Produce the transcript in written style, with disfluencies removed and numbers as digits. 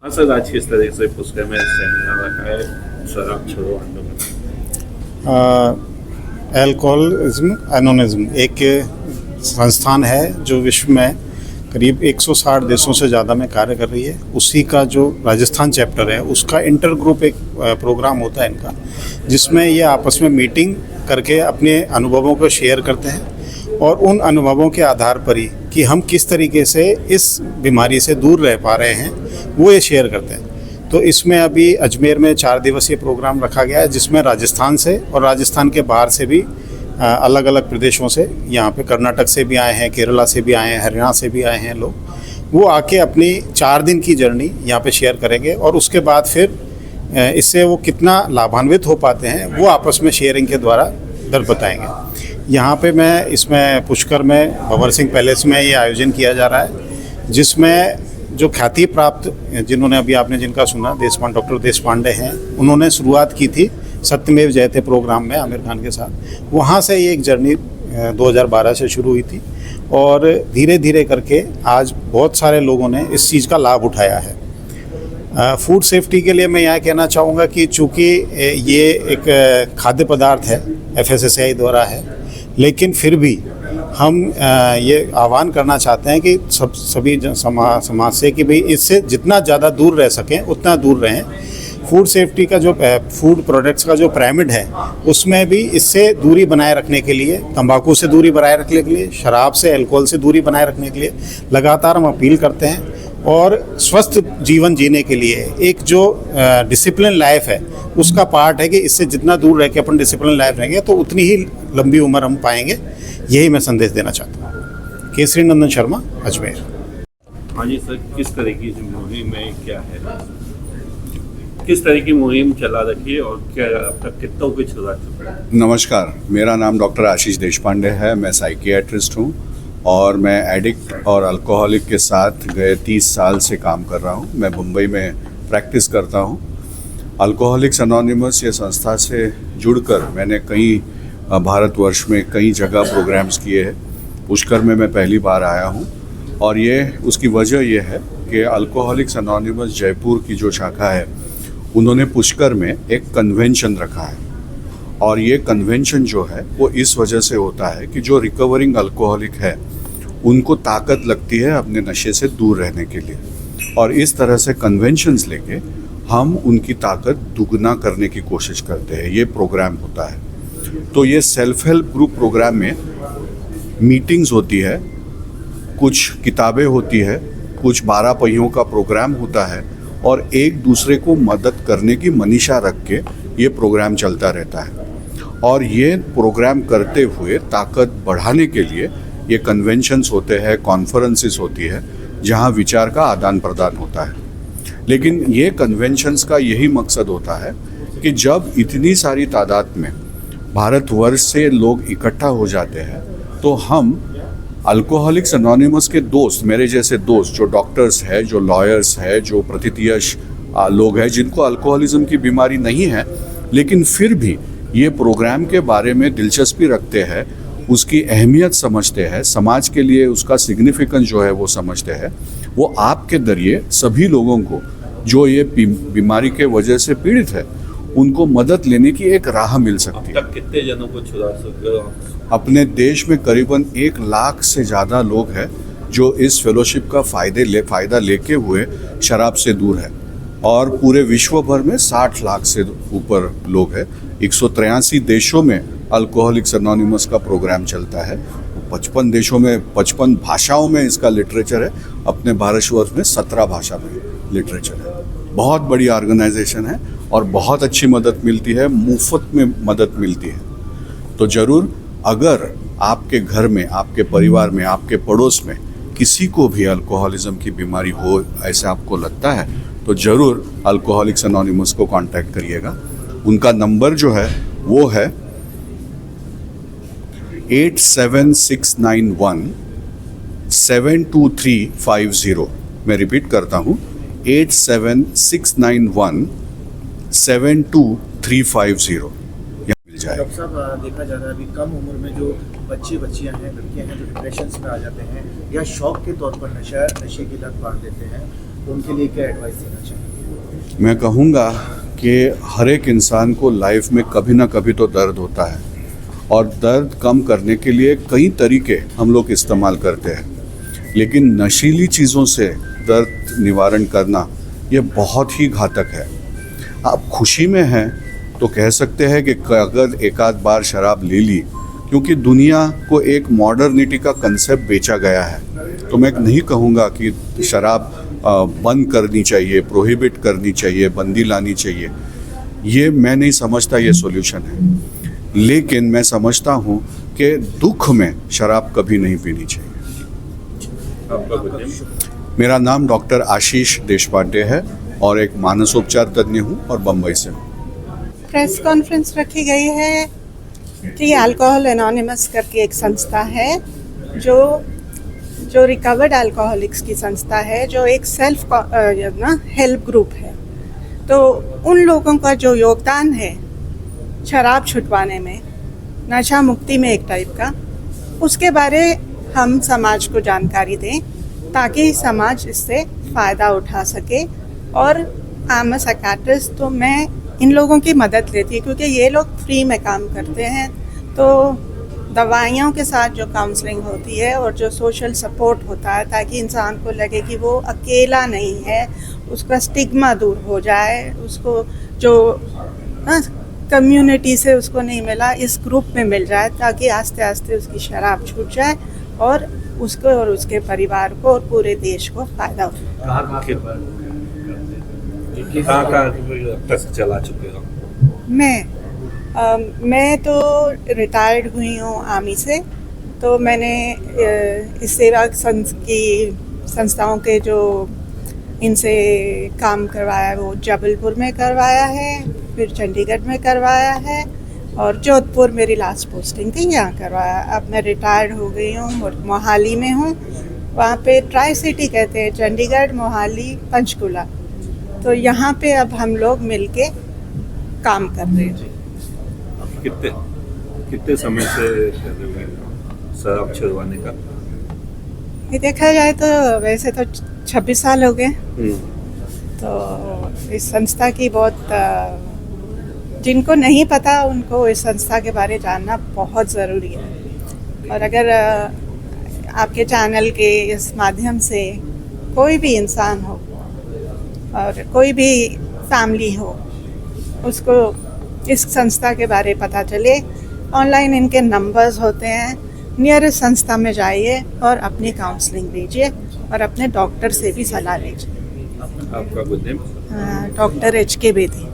हाँ सर, आज किस तरह से पुष्कर में सेमिनार रखा है शराब छोड़ो आंदोलन? अल्कोहलिज्म एनोनिज्म एक संस्थान है जो विश्व में करीब 160 देशों से ज़्यादा में कार्य कर रही है। उसी का जो राजस्थान चैप्टर है उसका इंटर ग्रुप एक प्रोग्राम होता है इनका, जिसमें ये आपस में मीटिंग करके अपने अनुभवों को शेयर करते हैं और उन अनुभवों के आधार पर ही कि हम किस तरीके से इस बीमारी से दूर रह पा रहे हैं वो ये शेयर करते हैं। तो इसमें अभी अजमेर में 4 दिवसीय प्रोग्राम रखा गया है, जिसमें राजस्थान से और राजस्थान के बाहर से भी अलग अलग प्रदेशों से, यहाँ पे कर्नाटक से भी आए हैं, केरला से भी आए हैं, हरियाणा से भी आए हैं लोग। वो आके अपनी 4 दिन की जर्नी यहाँ पे शेयर करेंगे और उसके बाद फिर इससे वो कितना लाभान्वित हो पाते हैं वो आपस में शेयरिंग के द्वारा बताएंगे। यहाँ पे मैं इसमें पुष्कर में भंवर सिंह पैलेस में ये आयोजन किया जा रहा है, जिसमें जो ख्याति प्राप्त जिन्होंने अभी आपने जिनका सुना डॉक्टर देशपांडे हैं, उन्होंने शुरुआत की थी सत्यमेव जयते प्रोग्राम में आमिर खान के साथ। वहाँ से ये एक जर्नी 2012 से शुरू हुई थी और धीरे धीरे करके आज बहुत सारे लोगों ने इस चीज़ का लाभ उठाया है। फूड सेफ्टी के लिए मैं यहाँ कहना चाहूँगा कि चूँकि ये एक खाद्य पदार्थ है, FSSAI द्वारा है, लेकिन फिर भी हम ये आह्वान करना चाहते हैं कि सभी समाज से कि भाई इससे जितना ज़्यादा दूर रह सकें उतना दूर रहें। फूड सेफ्टी का जो फूड प्रोडक्ट्स का जो पिरामिड है उसमें भी इससे दूरी बनाए रखने के लिए, तंबाकू से दूरी बनाए रखने के लिए, शराब से, अल्कोहल से दूरी बनाए रखने के लिए लगातार हम अपील करते हैं। और स्वस्थ जीवन जीने के लिए एक जो डिसिप्लिन लाइफ है उसका पार्ट है कि इससे जितना दूर रह के अपन डिसिप्लिन लाइफ रहेंगे तो उतनी ही लंबी उम्र हम पाएंगे। यही मैं संदेश देना चाहता हूँ। केसरी नंदन शर्मा, अजमेर। हाँ जी सर, किस तरह की मुहिम में क्या है, किस तरह की मुहिम चला रखी है और क्या अब तक कितनों की चला चुका है? नमस्कार, मेरा नाम डॉक्टर आशीष देशपांडे है। मैं साइकियाट्रिस्ट हूँ और मैं एडिक्ट और अल्कोहलिक के साथ गए 30 साल से काम कर रहा हूँ। मैं मुंबई में प्रैक्टिस करता हूँ। अल्कोहलिक्स एनोनिमस ये संस्था से जुड़कर मैंने कई भारतवर्ष में कई जगह प्रोग्राम्स किए हैं। पुष्कर में मैं पहली बार आया हूँ और ये उसकी वजह ये है कि अल्कोहलिक्स एनोनिमस जयपुर की जो शाखा है उन्होंने पुष्कर में एक कन्वेंशन रखा है और ये कन्वेंशन जो है वो इस वजह से होता है कि जो रिकवरिंग अल्कोहलिक है उनको ताकत लगती है अपने नशे से दूर रहने के लिए, और इस तरह से कन्वेंशंस लेके हम उनकी ताकत दुगना करने की कोशिश करते हैं। ये प्रोग्राम होता है। तो ये सेल्फ हेल्प ग्रुप प्रोग्राम में मीटिंग्स होती है, कुछ किताबें होती है, कुछ 12 पहियों का प्रोग्राम होता है और एक दूसरे को मदद करने की मनीषा रख के ये प्रोग्राम चलता रहता है। और ये प्रोग्राम करते हुए ताकत बढ़ाने के लिए ये कन्वेंशंस होते हैं, कॉन्फ्रेंसेस होती है जहाँ विचार का आदान प्रदान होता है। लेकिन ये कन्वेंशंस का यही मकसद होता है कि जब इतनी सारी तादाद में भारतवर्ष से लोग इकट्ठा हो जाते हैं तो हम अल्कोहलिक्स एनोनिमस के दोस्त, मेरे जैसे दोस्त जो डॉक्टर्स हैं, जो लॉयर्स हैं, जो प्रतिथयश लोग हैं जिनको अल्कोहलिज्म की बीमारी नहीं है लेकिन फिर भी ये प्रोग्राम के बारे में दिलचस्पी रखते हैं, उसकी अहमियत समझते हैं, समाज के लिए उसका सिग्निफिकेंस जो है वो समझते हैं, वो आपके जरिए सभी लोगों को जो ये बीमारी के वजह से पीड़ित है उनको मदद लेने की एक राह मिल सकती है। अब तक कितने जनों को छुड़ा सकते हो? अपने देश में करीबन 1 लाख से ज़्यादा लोग हैं जो इस फेलोशिप का फ़ायदा लेके हुए शराब से दूर है और पूरे विश्व भर में 60 लाख से ऊपर लोग हैं। 183 देशों में अल्कोहलिक्स एनोनिमस का प्रोग्राम चलता है। 55 देशों में 55 भाषाओं में इसका लिटरेचर है। अपने भारतवर्ष में 17 भाषा में लिटरेचर है। बहुत बड़ी ऑर्गेनाइजेशन है और बहुत अच्छी मदद मिलती है, मुफ्त में मदद मिलती है। तो ज़रूर अगर आपके घर में, आपके परिवार में, आपके पड़ोस में किसी को भी अल्कोहलिज्म की बीमारी हो ऐसा आपको लगता है तो ज़रूर अल्कोहलिक्स एनोनिमस को कांटेक्ट करिएगा। उनका नंबर जो है वो है 87691 72350। मैं रिपीट करता हूँ, 87691 72350 मिल जाए। डॉक्टर साहब, देखा जा रहा है अभी कम उम्र में जो बच्चियां हैं, लड़कियां हैं जो डिप्रेशन में आ जाते हैं या शौक के तौर पर नशे की लत बांध देते हैं, उनके लिए क्या एडवाइस देना चाहिए? मैं कहूँगा कि हर एक इंसान को लाइफ में कभी ना कभी तो दर्द होता है, और दर्द कम करने के लिए कई तरीके हम लोग इस्तेमाल करते हैं, लेकिन नशीली चीज़ों से दर्द निवारण करना ये बहुत ही घातक है। आप खुशी में हैं तो कह सकते हैं कि अगर एक आध बार शराब ले ली, क्योंकि दुनिया को एक मॉडर्निटी का कंसेप्ट बेचा गया है, तो मैं नहीं कहूँगा कि शराब बंद करनी चाहिए, प्रोहिबिट करनी चाहिए, बंदी लानी चाहिए। ये मैं नहीं समझता ये सॉल्यूशन है, लेकिन मैं समझता हूँ कि दुख में शराब कभी नहीं पीनी चाहिए। आपका गुड नेम? मेरा नाम डॉक्टर आशीष देशपांडे है और एक मानसोपचार तज्ञ हूँ और बम्बई से हूँ। प्रेस कॉन्फ्रेंस रखी गई है कि अल्कोहल एनोनिमस करके एक संस्था है जो रिकवर्ड अल्कोहलिक्स की संस्था है, जो एक सेल्फ हेल्प ग्रुप है। तो उन लोगों का जो योगदान है शराब छुटवाने में, नशा मुक्ति में एक टाइप का, उसके बारे हम समाज को जानकारी दें ताकि समाज इससे फ़ायदा उठा सके। और आई एम अ साइकियाट्रिस्ट, तो मैं इन लोगों की मदद लेती है क्योंकि ये लोग फ्री में काम करते हैं। तो दवाइयों के साथ जो काउंसलिंग होती है और जो सोशल सपोर्ट होता है ताकि इंसान को लगे कि वो अकेला नहीं है, उसका स्टिग्मा दूर हो जाए, उसको जो कम्युनिटी से उसको नहीं मिला इस ग्रुप में मिल जाए, ताकि आस्ते आस्ते उसकी शराब छूट जाए और उसको और उसके परिवार को और पूरे देश को फ़ायदा हो। कहाँ तक चला चुके हो? मैं तो रिटायर्ड हुई हूँ आर्मी से। तो मैंने इस सेवा की संस्थाओं के जो इनसे काम करवाया है वो जबलपुर में करवाया है, फिर चंडीगढ़ में करवाया है और जोधपुर मेरी लास्ट पोस्टिंग थी, यहाँ करवाया। अब मैं रिटायर्ड हो गई हूँ, मोहाली में हूँ। वहाँ पे ट्राई सिटी कहते हैं, चंडीगढ़, मोहाली, पंचकुला। तो यहाँ पे अब हम लोग मिलके काम कर रहे हैं। कितने समय से शराब छुड़वाने का? ये देखा जाए तो वैसे तो 26 साल हो गए। तो इस संस्था की बहुत जिनको नहीं पता उनको इस संस्था के बारे जानना बहुत ज़रूरी है। और अगर आपके चैनल के इस माध्यम से कोई भी इंसान हो और कोई भी फैमिली हो, उसको इस संस्था के बारे पता चले, ऑनलाइन इनके नंबर्स होते हैं, नियरेस्ट संस्था में जाइए और अपनी काउंसलिंग लीजिए और अपने डॉक्टर से भी सलाह लीजिए। आपका good name? Doctor HK Bedi.